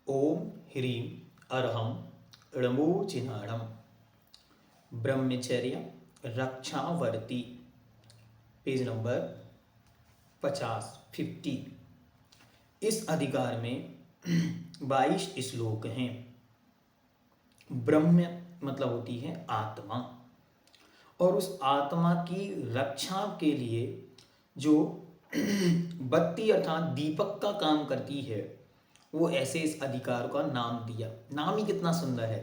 ओम ह्रीं अरहम णमोचिनाणम ब्रह्मचर्य रक्षावर्ती। Page number 50। इस अधिकार में 22 श्लोक हैं। ब्रह्म मतलब होती है आत्मा, और उस आत्मा की रक्षा के लिए जो बत्ती अर्थात दीपक का काम करती है, वो ऐसे इस अधिकार का नाम दिया। नाम ही कितना सुंदर है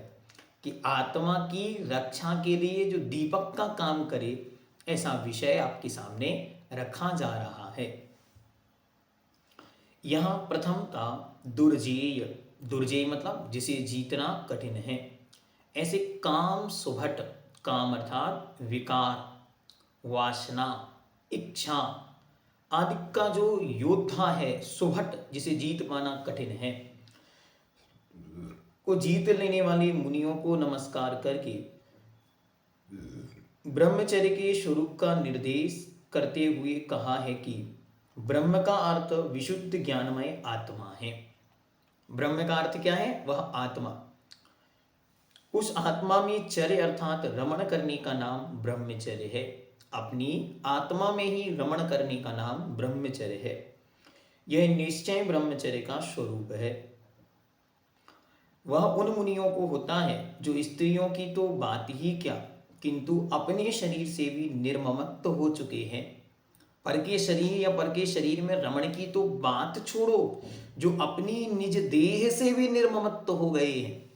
कि आत्मा की रक्षा के लिए जो दीपक का काम करे, ऐसा विषय आपके सामने रखा जा रहा है। यहां प्रथम था दुर्जेय। दुर्जेय मतलब जिसे जीतना कठिन है। ऐसे काम सुभट, काम अर्थात विकार, वासना, इच्छा आदि का जो योद्धा है, सुभट जिसे जीत पाना कठिन है, को जीत लेने वाले मुनियों को नमस्कार करके ब्रह्मचर्य के स्वरूप का निर्देश करते हुए कहा है कि ब्रह्म का अर्थ विशुद्ध ज्ञानमय आत्मा है। ब्रह्म का अर्थ क्या है? वह आत्मा। उस आत्मा में चर्य अर्थात रमण करने का नाम ब्रह्मचर्य है। अपनी आत्मा में ही रमण करने का नाम ब्रह्मचर्य है। यह निश्चय ब्रह्मचर्य का स्वरूप है। वह उन मुनियों को होता है जो स्त्रियों की तो बात ही क्या, किंतु अपने शरीर से भी निर्ममत्व हो चुके हैं। पर के शरीर या पर के शरीर में रमण की तो बात छोड़ो, जो अपनी निज देह से भी निर्ममत्व हो गए हैं।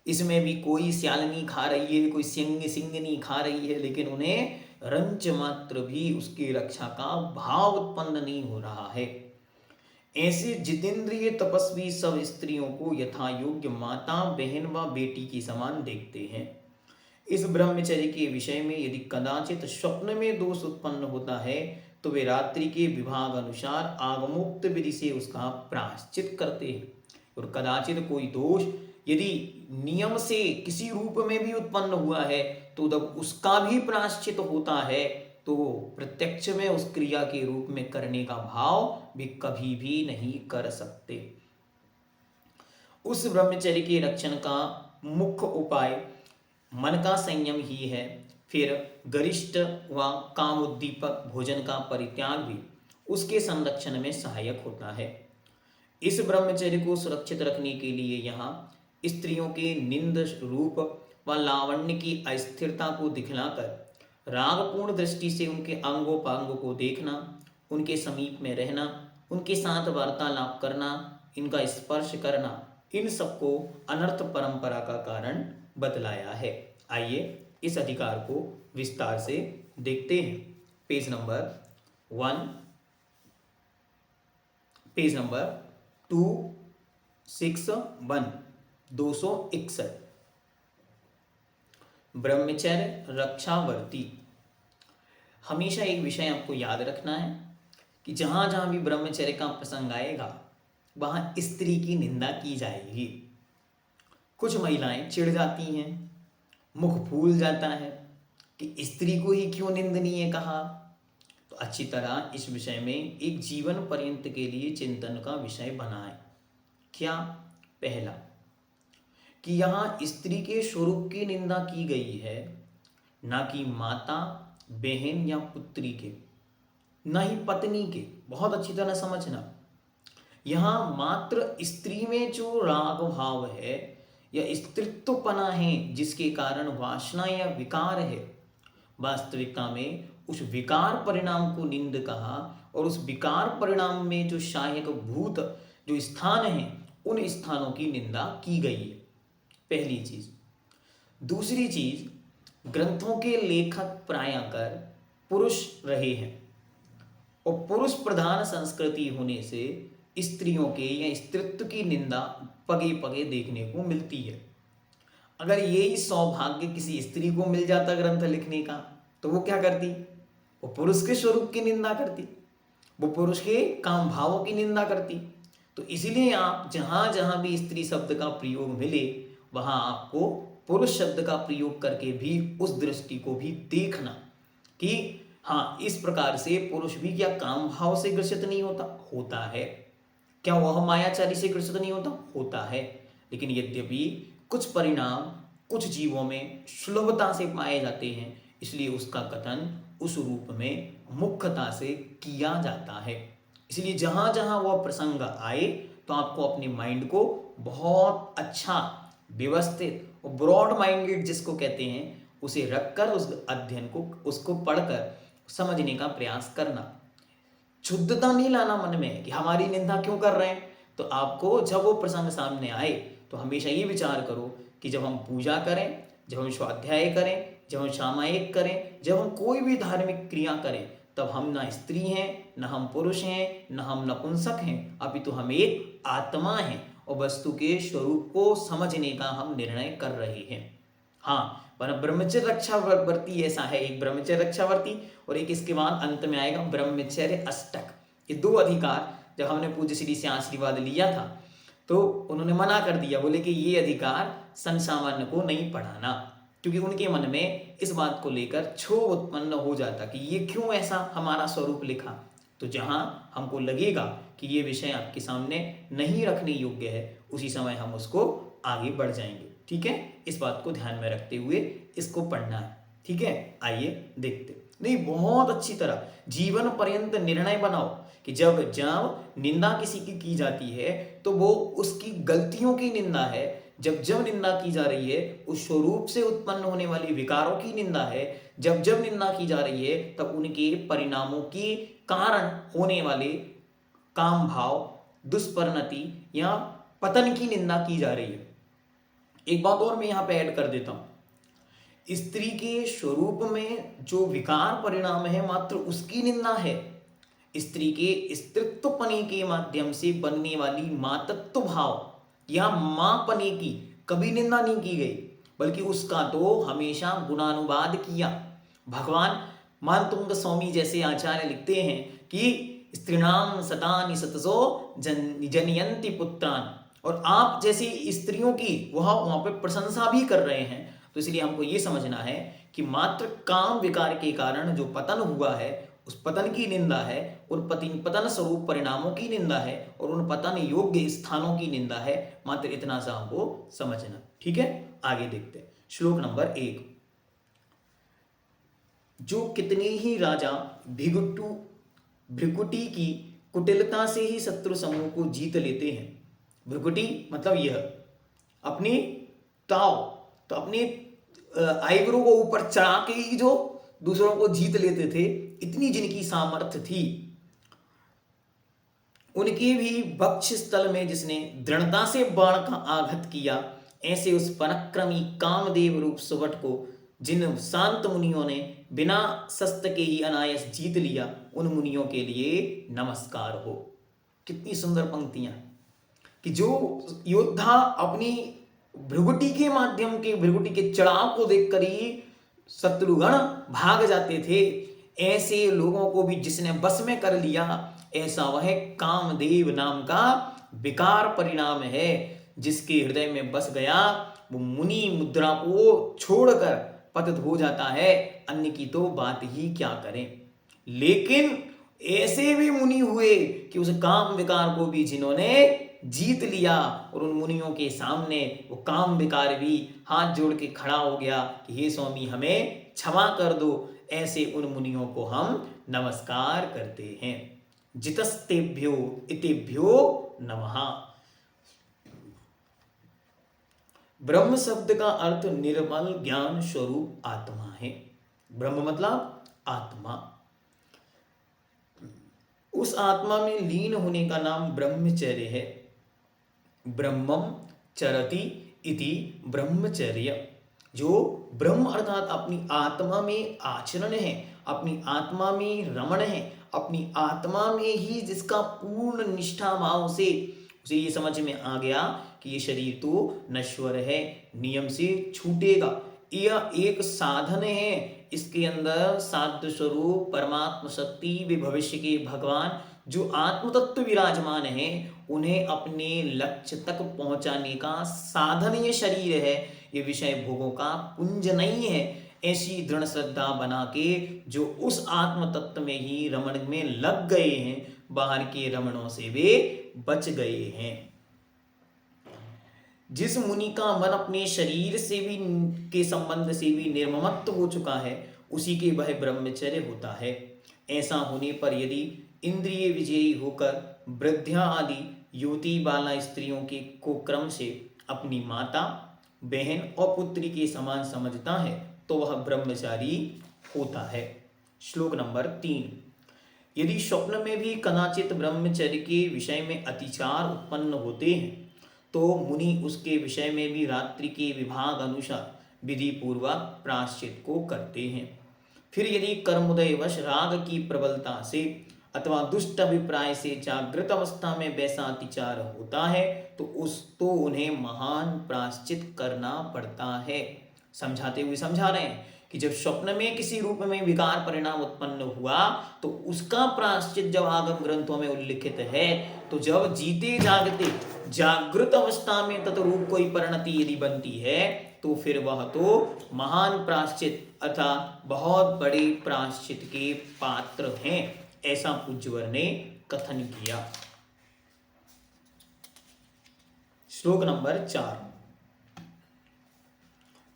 इसमें भी कोई स्यालनी खा रही है, कोई सिंगनी खा रही है, लेकिन उन्हें रंच मात्र भी उसकी रक्षा का भाव उत्पन्न नहीं हो रहा है। ऐसे जितेंद्रिय तपस्वी सब स्त्रियों को यथा योग्य माता, बहन व बेटी की समान देखते हैं। इस ब्रह्मचर्य के विषय में यदि कदाचित स्वप्न में दोष उत्पन्न होता है, तो वे रात्रि के विभाग अनुसार आगमोक्त विधि से उसका प्रायश्चित करते हैं। और कदाचित कोई दोष यदि नियम से किसी रूप में भी उत्पन्न हुआ है, तो जब उसका भी प्रायश्चित होता है, तो प्रत्यक्ष में उस क्रिया के रूप में करने का भाव भी कभी भी नहीं कर सकते। उस ब्रह्मचर्य के रक्षण का मुख्य उपाय मन का संयम ही है। फिर गरिष्ठ व कामोद्दीपक भोजन का परित्याग भी उसके संरक्षण में सहायक होता है। इस ब्रह्मचर्य को सुरक्षित रखने के लिए यहाँ स्त्रियों के निंद रूप व लावण्य की अस्थिरता को दिखलाकर रागपूर्ण दृष्टि से उनके अंगोपांगों को देखना, उनके समीप में रहना, उनके साथ वार्तालाप करना, इनका स्पर्श करना, इन सबको अनर्थ परंपरा का कारण बतलाया है। आइए इस अधिकार को विस्तार से देखते हैं। पेज नंबर 261 261 ब्रह्मचर्य रक्षावर्ती। हमेशा एक विषय आपको याद रखना है कि जहां जहां भी ब्रह्मचर्य का प्रसंग आएगा, वहां स्त्री की निंदा की जाएगी। कुछ महिलाएं चिढ़ जाती हैं, मुख फूल जाता है कि स्त्री को ही क्यों निंदनीय कहा। तो अच्छी तरह इस विषय में एक जीवन पर्यंत के लिए चिंतन का विषय बनाएं। क्या? पहला, कि यहाँ स्त्री के स्वरूप की निंदा की गई है, ना कि माता, बहन या पुत्री के, ना ही पत्नी के। बहुत अच्छी तरह समझना। यहाँ मात्र स्त्री में जो राग भाव है या स्त्रीत्वपना है, जिसके कारण वासना या विकार है, वास्तविकता में उस विकार परिणाम को निंद कहा, और उस विकार परिणाम में जो सहायक भूत जो स्थान है, उन स्थानों की निंदा की गई है। पहली चीज। दूसरी चीज, ग्रंथों के लेखक प्रायकर पुरुष रहे हैं, और पुरुष प्रधान संस्कृति होने से स्त्रियों के या स्त्रीत्व की निंदा पगे पगे देखने को मिलती है। अगर यही सौभाग्य किसी स्त्री को मिल जाता ग्रंथ लिखने का, तो वो क्या करती? वो पुरुष के स्वरूप की निंदा करती, वो पुरुष के काम भावों की निंदा करती। तो इसलिए आप जहां जहां भी स्त्री शब्द का प्रयोग मिले, वहां आपको पुरुष शब्द का प्रयोग करके भी उस दृष्टि को भी देखना कि हाँ, इस प्रकार से पुरुष भी क्या काम भाव से ग्रसित नहीं होता है। क्या वह मायाचारी से ग्रसित नहीं होता? होता है। लेकिन यद्यपि कुछ परिणाम कुछ जीवों में सुलभता से पाए जाते हैं, इसलिए उसका कथन उस रूप में मुख्यता से किया जाता है। इसलिए जहाँ जहाँ वह प्रसंग आए तो आपको अपने माइंड को बहुत अच्छा, व्यवस्थित और ब्रॉड माइंडेड जिसको कहते हैं, उसे रखकर उस अध्ययन को, उसको पढ़कर समझने का प्रयास करना। शुद्धता नहीं लाना मन में कि हमारी निंदा क्यों कर रहे हैं। तो आपको जब वो प्रसंग सामने आए तो हमेशा ये विचार करो कि जब हम पूजा करें, जब हम स्वाध्याय करें, जब हम सामायिक करें, जब हम कोई भी धार्मिक क्रिया करें, तब हम ना स्त्री हैं, ना हम पुरुष हैं, ना हम नपुंसक हैं, अपितु हम एक आत्मा हैं और वस्तु के स्वरूप को समझने का हम निर्णय कर रहे हैं। हाँ, पर ब्रह्मचर्य रक्षावर्ती ऐसा है, एक ब्रह्मचर्य रक्षावर्ती और एक इसके बाद अंत में आएगा ब्रह्मचर्य अष्टक। ये दो अधिकार जब हमने पूज्य श्री से आशीर्वाद लिया था तो उन्होंने मना कर दिया, बोले कि ये अधिकार संसामान्य को नहीं पढ़ाना, क्योंकि उनके मन में इस बात को लेकर क्षोभ उत्पन्न हो जाता कि ये क्यों ऐसा हमारा स्वरूप लिखा। तो जहाँ हमको लगेगा कि ये विषय आपके सामने नहीं रखने योग्य है, उसी समय हम उसको आगे बढ़ जाएंगे। ठीक है, इस बात को ध्यान में रखते हुए इसको पढ़ना है। ठीक है, आइए देखते। नहीं, बहुत अच्छी तरह जीवन पर्यंत निर्णय बनाओ कि जब जब निंदा किसी की जाती है तो वो उसकी गलतियों की निंदा है, जब जब निंदा की जा रही है उस स्वरूप से उत्पन्न होने वाली विकारों की निंदा है, जब जब निंदा की जा रही है तब उनके परिणामों के कारण होने वाले काम भाव, दुष्परिणति या पतन की निंदा की जा रही है। एक बात और मैं यहाँ पे ऐड कर देता हूं, स्त्री के स्वरूप में जो विकार परिणाम है मात्र उसकी निंदा है। स्त्री के स्त्रीत्वपने के माध्यम से बनने वाली मातत्व भाव या मांपने की कभी निंदा नहीं की गई, बल्कि उसका तो हमेशा गुणानुवाद किया। भगवान मानतुंग स्वामी जैसे आचार्य लिखते हैं कि स्त्रीणाम सतानि सतसो जनयंती पुत्रान, और आप जैसी स्त्रियों की वह वहां पर प्रशंसा भी कर रहे हैं। तो इसलिए हमको ये समझना है कि मात्र काम विकार के कारण जो पतन हुआ है उस पतन की निंदा है, और पतन स्वरूप परिणामों की निंदा है, और उन पतन योग्य स्थानों की निंदा है। मात्र इतना सा हमको समझना। ठीक है, आगे देखते हैं। श्लोक नंबर 1। जो कितने ही राजा भृकुटी की कुटिलता से ही शत्रु समूह को जीत लेते हैं। भृकुटी मतलब यह अपनी ताव, तो अपने आईब्रो को ऊपर चढ़ा के ही जो दूसरों को जीत लेते थे, इतनी जिनकी सामर्थ्य थी, उनके भी वक्ष स्थल में जिसने दृढ़ता से बाण का आघात किया, ऐसे उस पराक्रमी कामदेव रूप सुवट को जिन शांत मुनियों ने बिना शस्त्र के ही अनायास जीत लिया, उन मुनियों के लिए नमस्कार हो। कितनी सुंदर पंक्तियां कि जो योद्धा अपनी भृगुटी के माध्यम के, भृगुटी के चढ़ाव को देखकर ही शत्रुगण भाग जाते थे, ऐसे लोगों को भी जिसने बस में कर लिया, ऐसा वह कामदेव नाम का विकार परिणाम है। जिसके हृदय में बस गया वो मुनि मुद्रा को छोड़कर पतित हो जाता है, अन्य की तो बात ही क्या करें। लेकिन ऐसे भी मुनि हुए कि उस काम विकार को भी जिन्होंने जीत लिया, और उन मुनियों के सामने वो काम विकार भी हाथ जोड़ के खड़ा हो गया कि हे स्वामी हमें क्षमा कर दो। ऐसे उन मुनियों को हम नमस्कार करते हैं। जितस्तेभ्यो इतेभ्यो नमः। ब्रह्म शब्द का अर्थ निर्मल ज्ञान स्वरूप आत्मा है। ब्रह्म मतलब आत्मा। उस आत्मा में लीन होने का नाम ब्रह्मचर्य है। ब्रह्मम चरति इति ब्रह्मचर्य। जो ब्रह्म अर्थात अपनी आत्मा में आचरण है, अपनी आत्मा में रमण है, अपनी आत्मा में ही जिसका पूर्ण निष्ठा भाव से उसे ये समझ में आ गया कि ये शरीर तो नश्वर है, नियम से छूटेगा, यह एक साधन है, इसके अंदर साध्य स्वरूप परमात्म शक्ति वे भविष्य के भगवान जो आत्म तत्व विराजमान है, उन्हें अपने लक्ष्य तक पहुंचाने का साधन ये शरीर है, ये विषय भोगों का पुंज नहीं है। ऐसी दृढ़ श्रद्धा बना के जो उस आत्म तत्व में ही रमण में लग गए हैं, बाहर के रमणों से वे बच गए हैं। जिस मुनि का मन अपने शरीर से भी के संबंध से भी निर्ममत्व हो चुका है, उसी के वह ब्रह्मचर्य होता है। ऐसा होने पर यदि इंद्रिय विजयी होकर वृद्धा आदि युवती बाला स्त्रियों के को क्रम से अपनी माता, बहन और पुत्री के समान समझता है, तो वह ब्रह्मचारी होता है। श्लोक नंबर 3। यदि स्वप्न में भी कदाचित ब्रह्मचर्य के विषय में अतिचार उत्पन्न होते हैं, तो मुनि उसके विषय में भी रात्रि के विभाग अनुसार विधि पूर्वक प्रायश्चित को करते हैं। फिर यदि कर्मोदयवश राग की प्रबलता से अथवा दुष्ट अभिप्राय से जागृत अवस्था में वैसा अतिचार होता है, तो उन्हें महान प्रायश्चित करना पड़ता है। समझाते हुए समझा रहे हैं कि जब स्वप्न में किसी रूप में विकार परिणाम उत्पन्न हुआ, तो उसका प्रायश्चित जब आगम ग्रंथों में उल्लिखित है, तो जब जीते जागते जागृत अवस्था में तत्रूप कोई परिणति यदि बनती है, तो फिर वह तो महान प्रायश्चित अर्थात बहुत बड़े प्रायश्चित के पात्र हैं, ऐसा पूज्यवर ने कथन किया। श्लोक नंबर 4।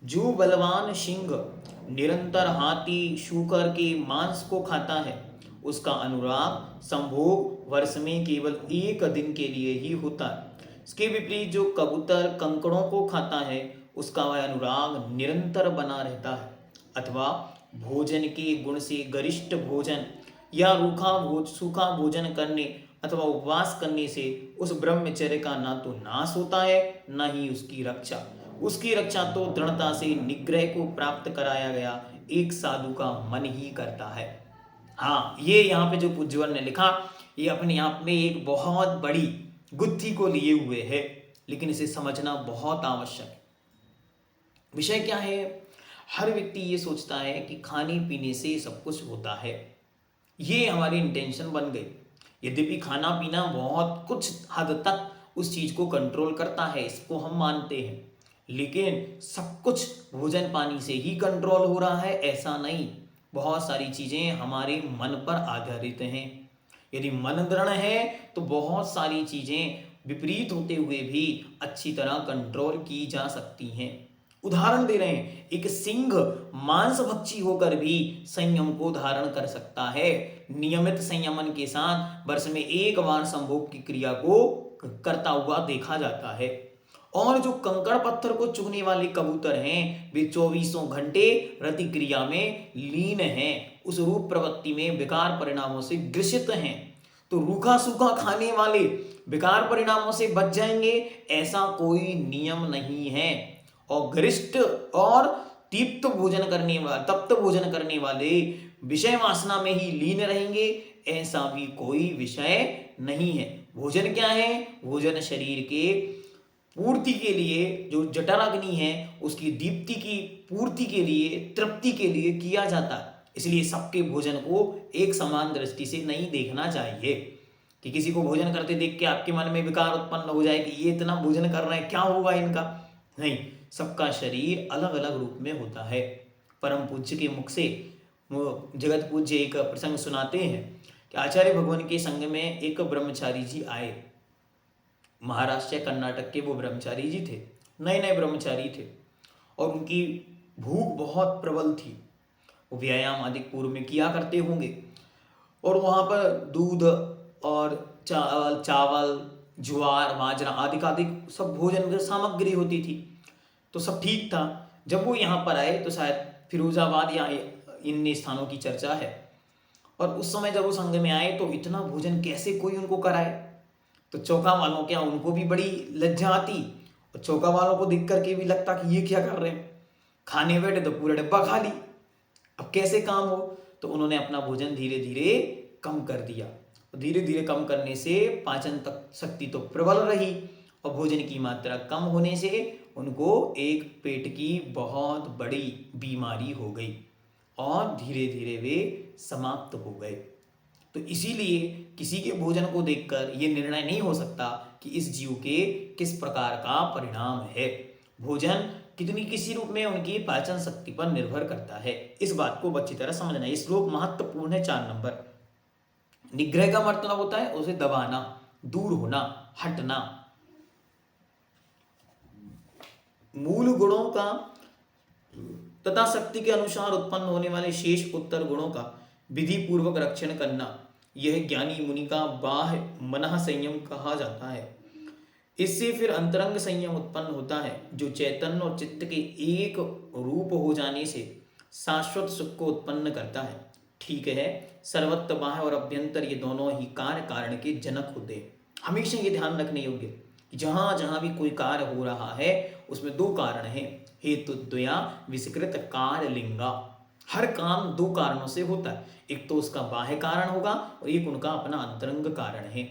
जो बलवान सिंह निरंतर हाथी शूकर के मांस को खाता है, उसका अनुराग संभोग वर्ष में केवल एक दिन के लिए ही होता है। इसके विपरीत जो कबूतर कंकड़ों को खाता है, उसका वह अनुराग निरंतर बना रहता है। अथवा भोजन के गुण से गरिष्ठ भोजन या सूखा भोजन करने अथवा उपवास करने से उस ब्रह्मचर्य का ना तो नाश होता है, न ही उसकी रक्षा। उसकी रक्षा तो दृढ़ता से निग्रह को प्राप्त कराया गया एक साधु का मन ही करता है। हाँ, ये यहाँ पे जो पूज्यवर ने लिखा, ये अपने आप में एक बहुत बड़ी गुत्थी को लिए हुए है, लेकिन इसे समझना बहुत आवश्यक है। विषय क्या है? हर व्यक्ति ये सोचता है कि खाने पीने से सब कुछ होता है, ये हमारी इंटेंशन बन गई। यद्यपि खाना पीना बहुत कुछ हद तक उस चीज को कंट्रोल करता है, इसको हम मानते हैं, लेकिन सब कुछ भोजन पानी से ही कंट्रोल हो रहा है ऐसा नहीं। बहुत सारी चीजें हमारे मन पर आधारित हैं। यदि मन दृढ़ है तो बहुत सारी चीजें विपरीत होते हुए भी अच्छी तरह कंट्रोल की जा सकती हैं। उदाहरण दे रहे हैं, एक सिंह मांसभक्षी होकर भी संयम को धारण कर सकता है। नियमित संयमन के साथ वर्ष में एक बार संभोग की क्रिया को करता हुआ देखा जाता है। और जो कंकड़ पत्थर को चुगने वाले कबूतर हैं, वे 24 घंटे रति क्रिया में लीन हैं, उस रूप प्रवृत्ति में विकार परिणामों से ग्रसित हैं। तो रूखा सूखा खाने वाले विकार परिणामों से बच जाएंगे ऐसा कोई नियम नहीं है। और गरिष्ठ और तप्त भोजन करने वाले विषय वासना में ही लीन रहेंगे ऐसा भी कोई विषय नहीं है। भोजन क्या है? भोजन शरीर के पूर्ति के लिए, जो जठराग्नि है उसकी दीप्ति की पूर्ति के लिए, तृप्ति के लिए किया जाता है। इसलिए सबके भोजन को एक समान दृष्टि से नहीं देखना चाहिए कि किसी को भोजन करते देख के आपके मन में विकार उत्पन्न हो जाए कि ये इतना भोजन कर रहे हैं, क्या होगा इनका। नहीं, सबका शरीर अलग अलग रूप में होता है। परम पूज्य के मुख से जगत पूज्य एक प्रसंग सुनाते हैं कि आचार्य भगवान के संग में एक ब्रह्मचारी जी आए। महाराष्ट्र या कर्नाटक के वो ब्रह्मचारी जी थे, नए नए ब्रह्मचारी थे, और उनकी भूख बहुत प्रबल थी। वो व्यायाम आदि पूर्व में किया करते होंगे, और वहाँ पर दूध और चावल ज्वार बाजरा आदि का सब भोजन की सामग्री होती थी, तो सब ठीक था। जब वो यहाँ पर आए तो शायद फिरोजाबाद या इन स्थानों की चर्चा है, और उस समय जब वो संघ में आए तो इतना भोजन कैसे कोई उनको कराए। तो चौका वालों क्या, उनको भी बड़ी लज्जा आती, और चौका वालों को देख करके भी लगता कि ये क्या कर रहे हैं, खाने बैठे तो पूरा डब्बा खा ली, अब कैसे काम हो। तो उन्होंने अपना भोजन धीरे धीरे कम कर दिया। धीरे धीरे कम करने से पाचन तक शक्ति तो प्रबल रही, और भोजन की मात्रा कम होने से उनको एक पेट की बहुत बड़ी बीमारी हो गई, और धीरे धीरे वे समाप्त हो गए। तो इसीलिए किसी के भोजन को देखकर ये निर्णय नहीं हो सकता कि इस जीव के किस प्रकार का परिणाम है। भोजन किसी रूप में उनकी पाचन शक्ति पर निर्भर करता है। इस बात को अच्छी तरह समझना। ये श्लोक महत्वपूर्ण है। 4 नंबर निग्रह का मतलब होता है उसे दबाना, दूर होना, हटना। मूल गुणों का तथा शक्ति के अनुसार उत्पन्न होने वाले शेष उत्तर गुणों का विधि पूर्वक रक्षण करना, यह ज्ञानी मुनि का बाह्य मनः संयम कहा जाता है। इससे फिर अंतरंग संयम उत्पन्न होता है, जो चैतन्य और चित्त के एक रूप हो जाने से शाश्वत सुख को उत्पन्न करता है। ठीक है, सर्वत्र बाह्य और अभ्यंतर ये दोनों ही कार्य कारण के जनक होते हैं। हमेशा ये ध्यान रखने योग्य कि जहां जहां भी कोई कार्य हो रहा है उसमें दो कारण हैं, हेतु द्वया विस्कृत कार्य लिंगा। हर काम दो कारणों से होता है, एक तो उसका बाह्य कारण होगा और एक उनका अपना अंतरंग कारण है।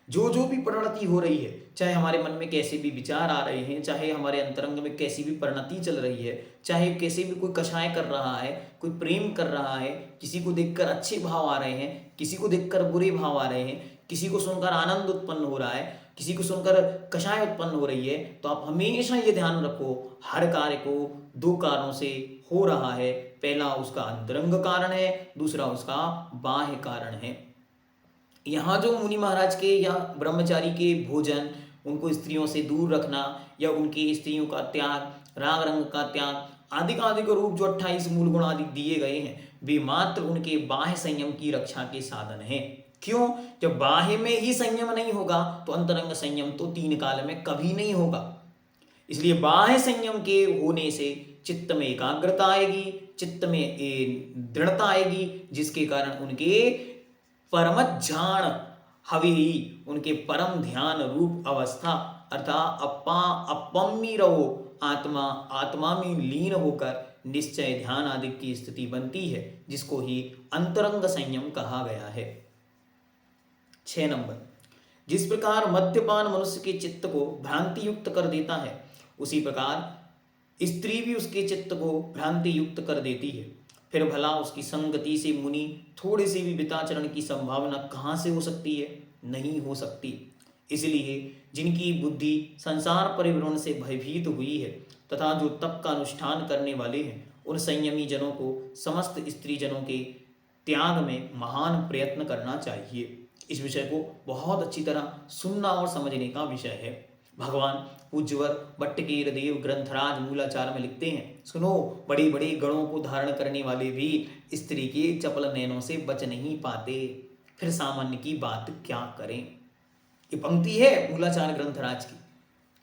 जो जो भी परिणति हो रही है, चाहे हमारे मन में कैसे भी विचार आ रहे हैं, चाहे हमारे अंतरंग में कैसी भी परिणति चल रही है, चाहे कैसे भी कोई कषाय कर रहा है, कोई प्रेम कर रहा है, किसी को देखकर अच्छे भाव आ रहे हैं, किसी को देखकर बुरे भाव आ रहे हैं, किसी को सुनकर आनंद उत्पन्न हो रहा है, किसी को सुनकर कषाय उत्पन्न हो रही है, तो आप हमेशा ये ध्यान रखो हर कार्य को दो कारणों से हो रहा है। पहला उसका अंतरंग कारण है, दूसरा उसका बाह्य कारण है। यहाँ जो मुनि महाराज के या ब्रह्मचारी के भोजन, उनको स्त्रियों से दूर रखना या उनकी स्त्रियों का त्याग, राग रंग का त्याग आदि का रूप जो 28 मूल गुण आदि दिए गए हैं, वे मात्र उनके बाह्य संयम की रक्षा के साधन हैं। क्यों? जब बाह्य में ही संयम नहीं होगा तो अंतरंग संयम तो तीन काल में कभी नहीं होगा। इसलिए बाह्य संयम के होने से चित्त में एकाग्रता आएगी, चित्त में दृढ़ता आएगी, जिसके कारण उनके परम ध्यान हवेरी, उनके परम ध्यान रूप अवस्था अर्थात अपम्मी रहो आत्मा, आत्मा में लीन होकर निश्चय ध्यान आदि की स्थिति बनती है, जिसको ही अंतरंग संयम कहा गया है। 6 नंबर, जिस प्रकार मद्यपान मनुष्य के चित्त को भ्रांति युक्त कर देता है, उसी प्रकार स्त्री भी उसके चित्त को भ्रांति युक्त कर देती है। फिर भला उसकी संगति से मुनि थोड़े से भी विताचरण की संभावना कहाँ से हो सकती है? नहीं हो सकती। इसलिए जिनकी बुद्धि संसार परिभ्रमण से भयभीत हुई है तथा जो तप का अनुष्ठान करने वाले हैं, उन संयमी जनों को समस्त स्त्री जनों के त्याग में महान प्रयत्न करना चाहिए। इस विषय को बहुत अच्छी तरह सुनना और समझने का विषय है। भगवान पूज्यवर भट्टकीर देव ग्रंथराज मूलाचार में लिखते हैं, सुनो, बड़े बड़े गणों को धारण करने वाले भी स्त्री के चपल नैनों से बच नहीं पाते, फिर सामान्य की बात क्या करें। ये पंक्ति है मूलाचार ग्रंथराज की।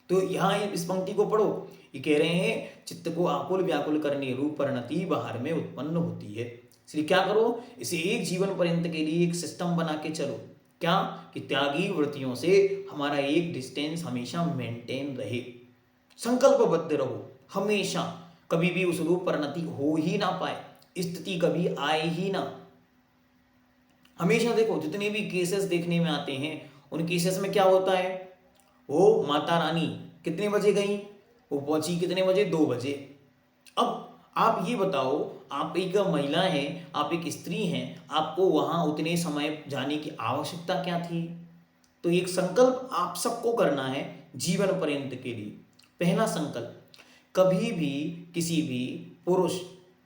तो यहाँ इस पंक्ति को पढ़ो, ये कह रहे हैं चित्त को आकुल व्याकुल करने रूप परिणति बाहर में उत्पन्न होती है। इसलिए क्या करो, इसे एक जीवन पर्यंत के लिए एक सिस्टम बना के चलो। क्या कि त्यागी वृत्तियों से हमारा एक डिस्टेंस हमेशा मेंटेन रहे, संकल्पबद्ध रहो हमेशा, कभी भी उस रूप परिणति हो ही ना पाए, स्थिति कभी आए ही ना। हमेशा देखो जितने भी केसेस देखने में आते हैं, उन केसेस में क्या होता है, वो माता रानी कितने बजे गई, वो पहुंची कितने बजे, 2 बजे। अब आप ये बताओ, आप एक महिला हैं, आप एक स्त्री हैं, आपको वहां उतने समय जाने की आवश्यकता क्या थी? तो एक संकल्प आप सबको करना है जीवन पर्यंत के लिए। पहला संकल्प, कभी भी किसी भी पुरुष,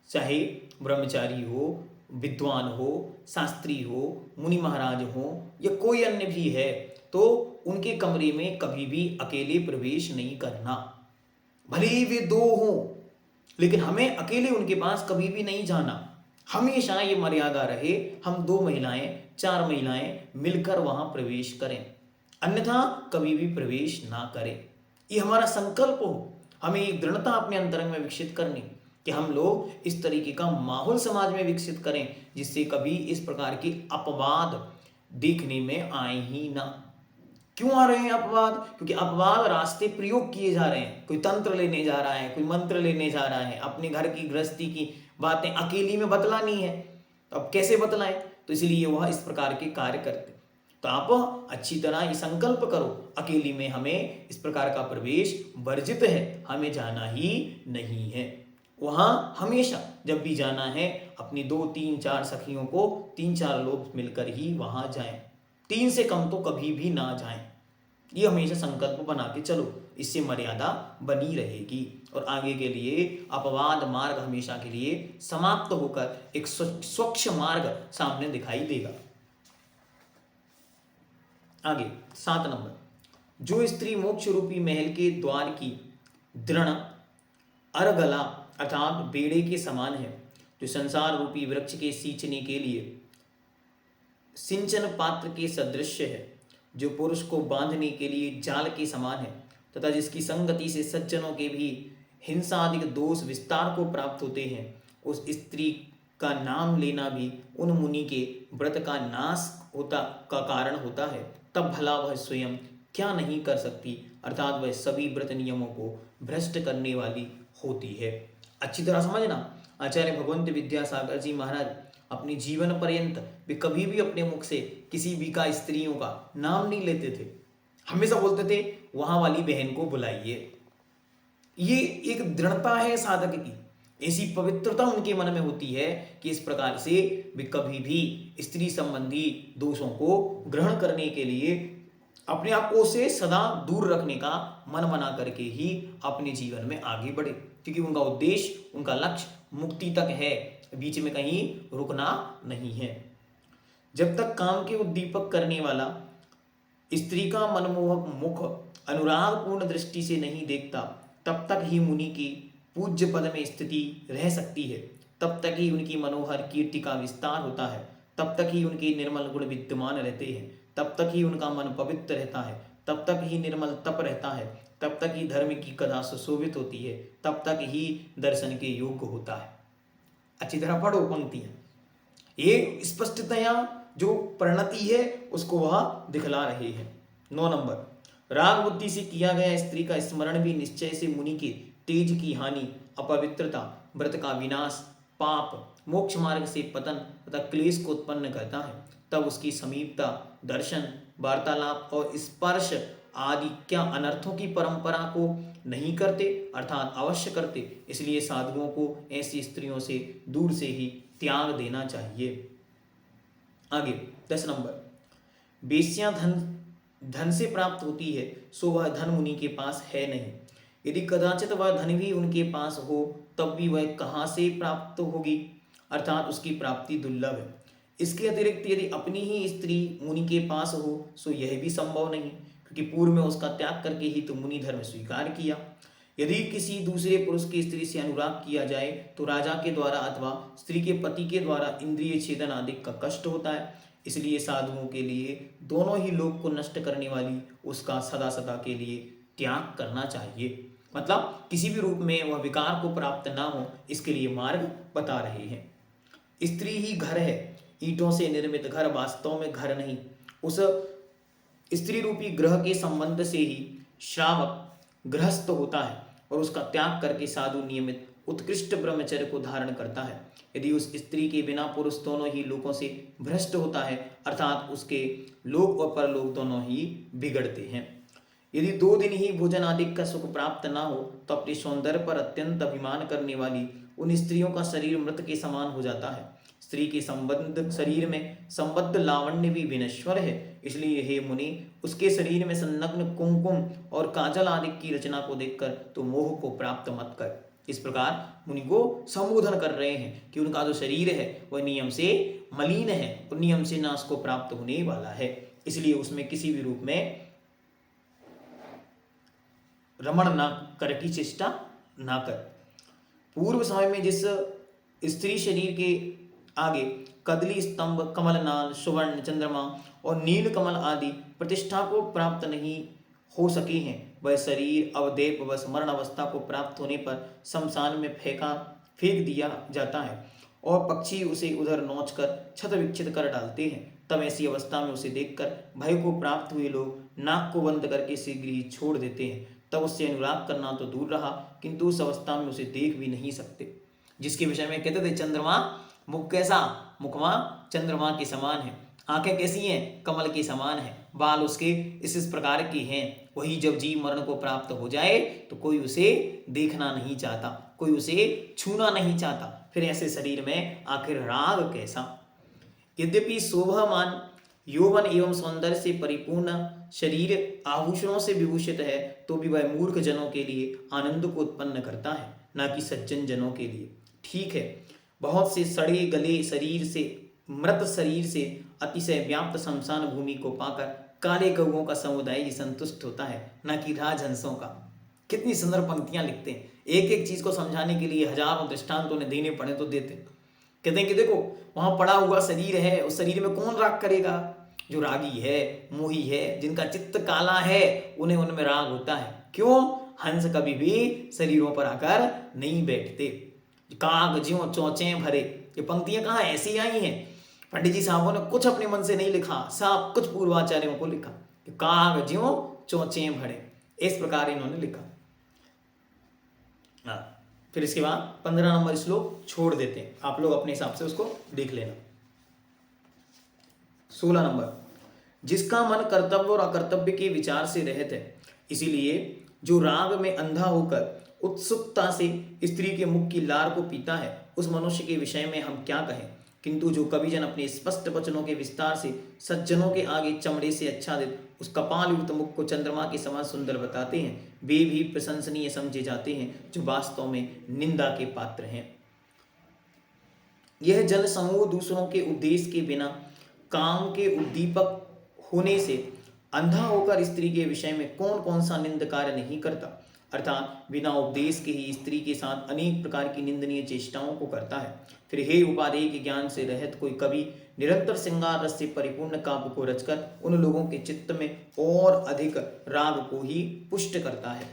चाहे ब्रह्मचारी हो, विद्वान हो, शास्त्री हो, मुनि महाराज हो या कोई अन्य भी है, तो उनके कमरे में कभी भी अकेले प्रवेश नहीं करना। भले ही वे 2 हों, लेकिन हमें अकेले उनके पास कभी भी नहीं जाना। हमेशा ये मर्यादा रहे, हम 2 महिलाएं 4 महिलाएं मिलकर वहां प्रवेश करें, अन्यथा कभी भी प्रवेश ना करें। ये हमारा संकल्प हो, हमें एक दृढ़ता अपने अंतरंग में विकसित करनी कि हम लोग इस तरीके का माहौल समाज में विकसित करें जिससे कभी इस प्रकार के अपवाद देखने में आए ही ना। क्यों आ रहे हैं अपवाद? क्योंकि अपवाद रास्ते प्रयोग किए जा रहे हैं। कोई तंत्र लेने जा रहा है, कोई मंत्र लेने जा रहा है, अपने घर की गृहस्थी की बातें अकेली में बतलानी है, अब कैसे बतलाएं? तो इसलिए वह इस प्रकार के कार्य करते। तो आप अच्छी तरह ये संकल्प करो, अकेली में हमें इस प्रकार का प्रवेश वर्जित है, हमें जाना ही नहीं है। वहां हमेशा जब भी जाना है अपनी 2, 3, 4 सखियों को 3-4 लोग मिलकर ही वहां जाएं, 3 से कम तो कभी भी ना जाएं। ये हमेशा संकल्प बना के चलो, इससे मर्यादा बनी रहेगी और आगे के लिए अपवाद मार्ग हमेशा के लिए समाप्त होकर एक स्वच्छ मार्ग सामने दिखाई देगा। आगे 7 नंबर, जो स्त्री मोक्ष रूपी महल के द्वार की दृढ़ अरगला अर्थात बेड़े के समान है, जो संसार रूपी वृक्ष के सींचने के लिए सिंचन पात्र के सदृश है, जो पुरुष को बांधने के लिए जाल के समान है, तथा जिसकी संगति से सज्जनों के भी हिंसा आदि दोष विस्तार को प्राप्त होते हैं, उस स्त्री का नाम लेना भी उन मुनि के व्रत का नाश होता का कारण होता है। तब भला वह स्वयं क्या नहीं कर सकती, अर्थात वह सभी व्रत नियमों को भ्रष्ट करने वाली होती है। अच्छी तरह समझना, आचार्य भगवंत विद्यासागर जी महाराज अपने जीवन पर्यंत वे कभी भी अपने मुख से किसी भी का स्त्रियों का नाम नहीं लेते थे। हमेशा बोलते थे वहां वाली बहन को बुलाइए। ये एक दृढ़ता है साधक की, ऐसी पवित्रता उनके मन में होती है कि इस प्रकार से वे कभी भी स्त्री संबंधी दोषों को ग्रहण करने के लिए अपने आप को से सदा दूर रखने का मन बना करके ही अपने जीवन में आगे बढ़े, क्योंकि उनका उद्देश्य, उनका लक्ष्य मुक्ति तक है, बीच में कहीं रुकना नहीं है। जब तक काम के उद्दीपक करने वाला स्त्री का मनमोहक मुख अनुरागपूर्ण दृष्टि से नहीं देखता, तब तक ही मुनि की पूज्य पद में स्थिति रह सकती है, तब तक ही उनकी मनोहर कीर्ति का विस्तार होता है, तब तक ही उनके निर्मल गुण विद्यमान रहते हैं, तब तक ही उनका मन पवित्र रहता है, तब तक ही निर्मल तप रहता है, तब तक ही धर्म की कथा सुशोभित होती है, तब तक ही दर्शन के योग्य होता है। अच्छी तरह पढ़ो पंक्तियां, ये स्पष्टतया जो परिणति है उसको वह दिखला रहे हैं। 9 नंबर, राग बुद्धि से किया गया स्त्री का स्मरण भी निश्चय से मुनि के तेज की हानि, अपवित्रता, व्रत का विनाश, पाप, मोक्ष मार्ग से पतन तथा क्लेश को उत्पन्न करता है। तब उसकी समीपता, दर्शन, वार्तालाप और स्पर्श आदि क्या अनर्थों की परंपरा को नहीं करते, अर्थात अवश्य करते। इसलिए साधुओं को ऐसी स्त्रियों से दूर से ही त्याग देना चाहिए। आगे 10 नंबर, बेश्या धन से प्राप्त होती है, सो वह धन मुनि के पास है नहीं। यदि कदाचित वह धन भी उनके पास हो, तब भी वह कहाँ से प्राप्त होगी, अर्थात उसकी प्राप्ति दुर्लभ है। इसके अतिरिक्त यदि अपनी ही स्त्री मुनि के पास हो, सो यह भी संभव नहीं, क्योंकि पूर्व में उसका त्याग करके ही तो मुनि धर्म स्वीकार किया। यदि किसी दूसरे पुरुष की स्त्री से अनुराग किया जाए, तो राजा के द्वारा अथवा स्त्री के पति के द्वारा इंद्रिय छेदन आदि का कष्ट होता है। इसलिए साधुओं के लिए दोनों ही लोक को नष्ट करने वाली उसका सदा सदा के लिए त्याग करना चाहिए। मतलब किसी भी रूप में वह विकार को प्राप्त ना हो, इसके लिए मार्ग बता रहे हैं। स्त्री ही घर है, ईंटों से निर्मित घर वास्तव में घर नहीं। उस स्त्री रूपी ग्रह के संबंध से ही श्रावक गृहस्थ होता है और उसका त्याग करके साधु नियमित उत्कृष्ट ब्रह्मचर्य को धारण करता है। यदि उस स्त्री के बिना पुरुष दोनों ही लोकों से भ्रष्ट होता है, अर्थात उसके लोक और परलोक दोनों ही बिगड़ते हैं। यदि 2 दिन ही भोजन आदि का सुख प्राप्त ना हो, तो अपने सौंदर्य पर अत्यंत अभिमान करने वाली उन स्त्रियों का शरीर मृत के समान हो जाता है। स्त्री के संबद्ध शरीर में संबद्ध लावण्य भी विनश्वर है। इसलिए हे मुनि, उसके शरीर में संलग्न कुमकुम और काजल आदि की रचना को देखकर तो मोह को प्राप्त मत कर। इस प्रकार मुनि को संबोधन कर रहे हैं कि उनका जो शरीर है वह नियम से मलिन है और नियम से नाश को प्राप्त होने वाला है। इसलिए उसमें किसी भी रूप में रमण ना कर की चेष्टा ना कर। पूर्व समय में जिस स्त्री शरीर के आगे कदली स्तंभ, कमलनाल, सुवर्ण, चंद्रमा और नील कमल आदि प्रतिष्ठा को प्राप्त नहीं हो सके हैं, वह शरीर अवदेपवश मरण अवस्था को प्राप्त होने पर शमशान में फेंक दिया जाता है और पक्षी उसे उधर नोचकर छत विक्षित कर डालते हैं। तब ऐसी अवस्था में उसे देखकर भय को प्राप्त हुए लोग नाक को बंद करके शीघ्र ही छोड़ देते हैं। तब उससे अनुराग करना तो दूर रहा, किंतु उस अवस्था में उसे देख भी नहीं सकते। जिसके विषय में कहते थे चंद्रमा मुख कैसा, मुखवा चंद्रमा के समान है, आंखें कैसी हैं, कमल के समान है, बाल उसके इस प्रकार के हैं। वही जब जीव मरण को प्राप्त हो जाए तो कोई उसे देखना नहीं चाहता, कोई उसे छूना नहीं चाहता। फिर ऐसे शरीर में आखिर राग कैसा। यद्यपि शोभामान यौवन एवं सौंदर्य से परिपूर्ण शरीर आभूषणों से विभूषित है, तो भी वह मूर्ख जनों के लिए आनंद को उत्पन्न करता है, न कि सज्जन जनों के लिए। ठीक है, बहुत से सड़े गले शरीर से, मृत शरीर से अतिशय व्याप्त शमशान भूमि को पाकर काले कौओं का समुदाय ही संतुष्ट होता है, न कि राजहंसों का। कितनी सुंदर पंक्तियां लिखते हैं। एक एक चीज को समझाने के लिए हजारों दृष्टांत उन्हें देने पड़े तो देते। कहते हैं कि देखो वहां पड़ा हुआ शरीर है, उस शरीर में कौन राग करेगा? जो रागी है, मोही है, जिनका चित्त काला है, उन्हें उनमें राग होता है। क्यों? हंस कभी भी शरीरों पर आकर नहीं बैठते। काग ज्यों चौचे भरे, ये पंक्तियां कहाँ ऐसी आई हैं? पंडित जी साहबों ने कुछ अपने मन से नहीं लिखा, सब कुछ पूर्वाचार्यों को लिखा। काग ज्यों चौचे भरे, इस प्रकार इन्होंने लिखा। फिर इसके बाद 15 नंबर श्लोक छोड़ देते हैं, आप लोग अपने हिसाब से उसको देख लेना। 16 नंबर, जिसका मन कर्तव्य और अकर्तव्य के विचार से रहित है, इसीलिए जो राग में अंधा होकर उत्सुकता से स्त्री के मुख की लार को पीता है, उस मनुष्य के विषय में हम क्या कहें। किंतु जो कविजन अपने स्पष्ट वचनों के विस्तार से सज्जनों के आगे चमड़े से आच्छादित उस कपाल युक्त मुख को चंद्रमा के समान सुंदर बताते हैं, वे भी प्रशंसनीय समझे जाते हैं, जो वास्तव में निंदा के पात्र हैं। यह जन समूह दूसरों के उद्देश्य के बिना काम के उद्दीपक होने से अंधा होकर स्त्री के विषय में कौन कौन सा निंद कार्य नहीं करता, अर्थात बिना उपदेश के ही स्त्री के साथ अनेक प्रकार की निंदनीय चेष्टाओं को करता है। फिर हे उपादेय के ज्ञान से रहित कोई कवि निरंतर श्रृंगार रस से परिपूर्ण काव्य को रचकर उन लोगों के चित्त में और अधिक राग को ही पुष्ट करता है।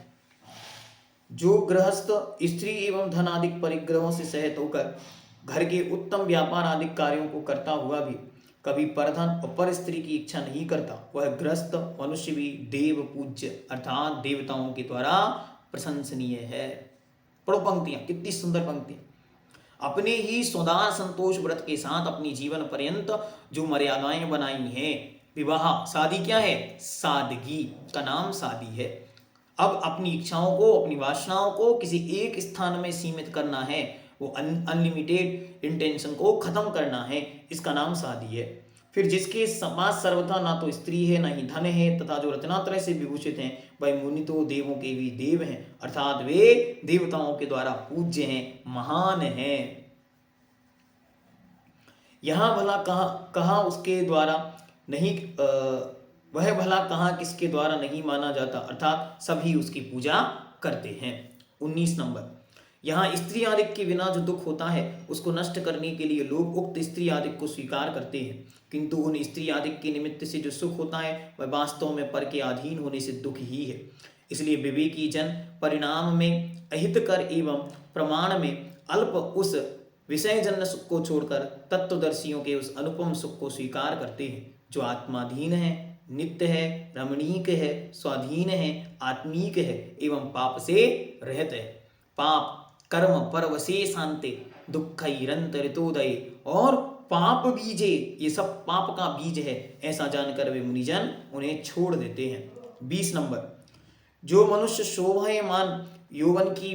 जो गृहस्थ स्त्री एवं धन आदि परिग्रहों से सहित होकर घर के उत्तम व्यापार आदि कार्यों को करता हुआ भी कभी परधन और पर स्त्री की इच्छा नहीं करता, वह गृहस्थ मनुष्य भी देव पूज्य अर्थात देवताओं के द्वारा प्रशंसनीय है। पढ़ो पंक्तियां, कितनी सुंदर पंक्तियां। अपने ही सौदार संतोष व्रत के साथ अपनी जीवन पर्यंत जो मर्यादाएं बनाई हैं, विवाह शादी क्या है? सादगी का नाम शादी है। अब अपनी इच्छाओं को, अपनी वासनाओं को किसी एक स्थान में सीमित करना है, वो अनलिमिटेड इंटेंशन को खत्म करना है, इसका नाम शादी है। फिर जिसके पास सर्वथा ना तो स्त्री है ना ही धन है, तथा जो रत्नात्रय से विभूषित हैं, वह मुनि तो देवों के भी देव हैं, अर्थात वे देवताओं के द्वारा पूज्य हैं, महान हैं। यहाँ भला कहा उसके द्वारा नहीं, वह भला कहाँ किसके द्वारा नहीं माना जाता, अर्थात सभी उसकी पूजा करते हैं। 19 नंबर, यहाँ स्त्री आदि के बिना जो दुख होता है उसको नष्ट करने के लिए लोग उक्त स्त्री आदि को स्वीकार करते हैं, किंतु उन स्त्री आदि के निमित्त से जो सुख होता है वह वास्तव में पर के अधीन होने से दुख ही है। इसलिए विवेकी जन परिणाम में अहितकर एवं प्रमाण में अल्प उस विषय जन्य सुख को छोड़कर तत्वदर्शियों के उस अनुपम सुख को स्वीकार करते हैं, जो आत्माधीन है, नित्य है, रमणीक है, स्वाधीन है, आत्मीक है एवं पाप से रहित है। पाप कर्म परवशे शांते दुःखैरन्त ऋतोदय, और पाप बीजे, ये सब पाप का बीज है, ऐसा जानकर वे मुनिजन उन्हें छोड़ देते हैं। 20 नंबर, जो मनुष्य शोभायमान यौवन की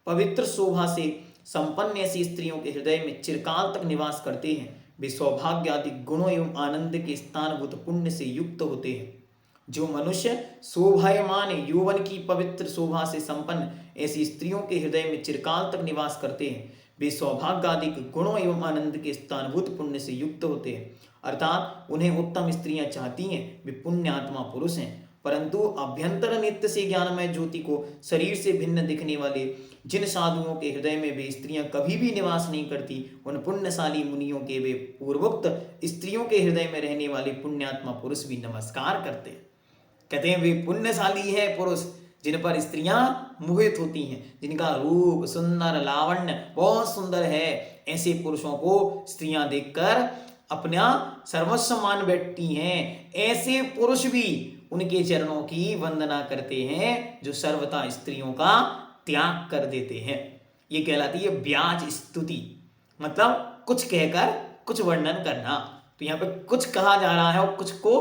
पवित्र शोभा से संपन्न ऐसी स्त्रियों के हृदय में चिरकाल तक निवास करते हैं, वे सौभाग्य आदि गुणों एवं आनंद के स्थानभूत पुण्य से युक्त होते हैं। जो मनुष्य शोभायमान यौवन की पवित्र शोभा से संपन्न ऐसी स्त्रियों के हृदय में चिरकाल तक निवास करते हैं, वे सौभाग्य आदि गुणों एवं आनंद के स्थानभूत पुण्य से युक्त होते हैं, अर्थात उन्हें उत्तम स्त्रियां चाहती हैं, वे पुण्यात्मा पुरुष हैं। परंतु अभ्यंतर नित्य से ज्ञानमय ज्योति को शरीर से भिन्न दिखने वाले जिन साधुओं के हृदय में वे स्त्रियां कभी भी निवास नहीं करती, उन पुण्यशाली मुनियों के वे पूर्वोक्त स्त्रियों के हृदय में रहने वाले पुण्यात्मा पुरुष भी नमस्कार करते हैं। कहते हैं वे पुण्यशाली है पुरुष जिन पर स्त्रियां मोहित होती हैं, जिनका रूप सुंदर लावण्य बहुत सुंदर है, ऐसे पुरुषों को स्त्रियां देखकर अपना सर्वस्व मान बैठती हैं। ऐसे पुरुष भी उनके चरणों की वंदना करते हैं जो सर्वथा स्त्रियों का त्याग कर देते हैं। ये कहलाती है ब्याज स्तुति, मतलब कुछ कहकर कुछ वर्णन करना। तो यहाँ पे कुछ कहा जा रहा है और कुछ को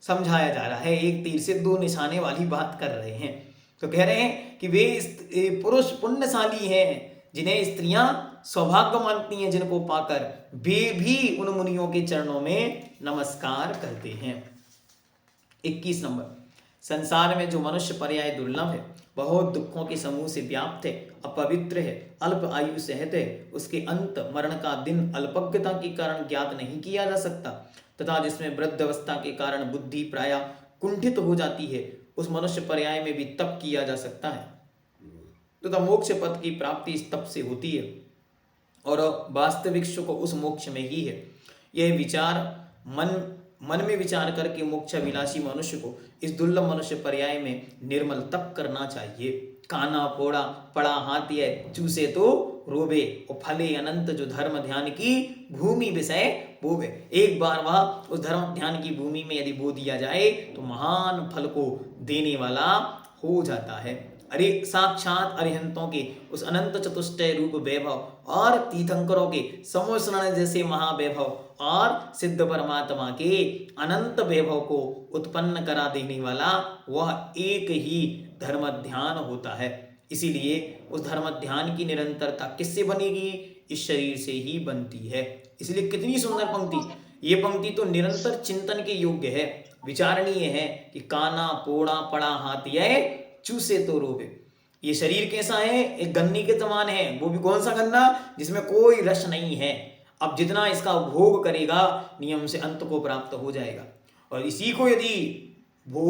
समझाया जा रहा है, एक तीर से दो निशाने वाली बात कर रहे हैं। तो कह रहे हैं कि वे पुरुष पुण्यशाली हैं जिन्हें स्त्रियां सौभाग्य मानती हैं, जिनको पाकर वे भी उन मुनियों के चरणों में नमस्कार करते हैं। 21 नंबर, संसार में जो मनुष्य पर्याय दुर्लभ है, बहुत दुखों के समूह से व्याप्त है, अपवित्र है, अल्प आयु सहत है, उसके अंत मरण का दिन अल्पज्ञता के कारण ज्ञात नहीं किया जा सकता। तथा जिसमें वृद्धावस्था के कारण बुद्धि प्रायः कुंठित हो जाती है, उस मनुष्य पर्याय में भी तप किया जा सकता है तथा मोक्ष पद की प्राप्ति इस तप से होती है और वास्तविक सुख उस मोक्ष में ही है। यह विचार मन में विचार करके मोक्षाभिलाषी मनुष्य को इस दुर्लभ मनुष्य पर्याय में निर्मल तप करना चाहिए। काना पोड़ा पड़ा हाथी है, चूसे तो रोबे और फले अनंत जो धर्म ध्यान की भूमि विषय बोवे। एक बार वह उस धर्म ध्यान की भूमि में यदि बो दिया जाए तो महान फल को देने वाला हो जाता है। अरे साक्षात अरिहंतों के उस अनंत चतुष्टय रूप वैभव और तीर्थंकरों के समोसरण जैसे महावैभव और सिद्ध परमात्मा के अनंत वैभव को उत्पन्न करा देने वाला वह एक ही धर्म ध्यान होता है। इसीलिए उस धर्म ध्यान की निरंतरता किससे बनेगी? इस शरीर से ही बनती है। इसलिए कितनी सुंदर पंक्ति, ये पंक्ति तो निरंतर चिंतन के योग्य है, विचारणीय है कि काना पोड़ा पड़ा हाथिया चूसे तो रोबे। ये शरीर कैसा है? एक गन्ने के समान है, वो भी कौन सा गन्ना? जिसमें कोई रस नहीं है। अब जितना इसका उपभोग करेगा नियम से अंत को प्राप्त हो जाएगा। और इसी को यदि वो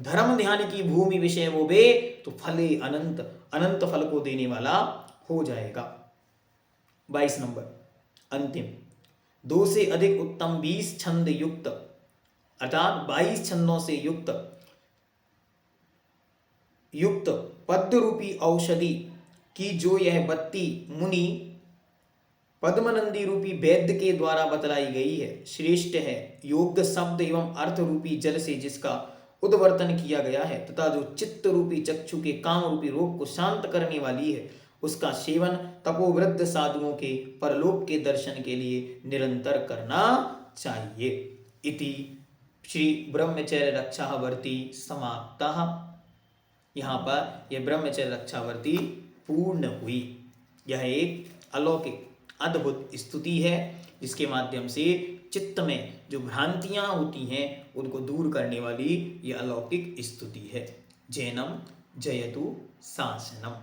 धर्म ध्यान की भूमि विषय वो बे तो फले अनंत अनंत फल को देने वाला हो जाएगा। 22 नंबर अंतिम, 2 से अधिक उत्तम 20 छंद युक्त अर्थात 22 छंदों से युक्त पद्य रूपी औषधि की जो यह बत्ती मुनि पद्मनंदी रूपी वैद्य के द्वारा बतलाई गई है, श्रेष्ठ है। योग्य शब्द एवं अर्थ रूपी जल से जिसका उद्वर्तन किया गया है तथा जो चित्त रूपी चक्षु के काम रूपी रोग को शांत करने वाली है, उसका सेवन तपोवृद्ध साधुओं के परलोक के दर्शन के लिए निरंतर करना चाहिए। इति श्री ब्रह्मचर्य रक्षावर्ती समाप्तः। यहाँ पर यह ब्रह्मचर्य रक्षावर्ती पूर्ण हुई। यह एक अलौकिक अद्भुत स्तुति है जिसके माध्यम से चित्त में जो भ्रांतियां होती हैं उनको दूर करने वाली यह अलौकिक स्तुति है। जैनम जयतु शासनम।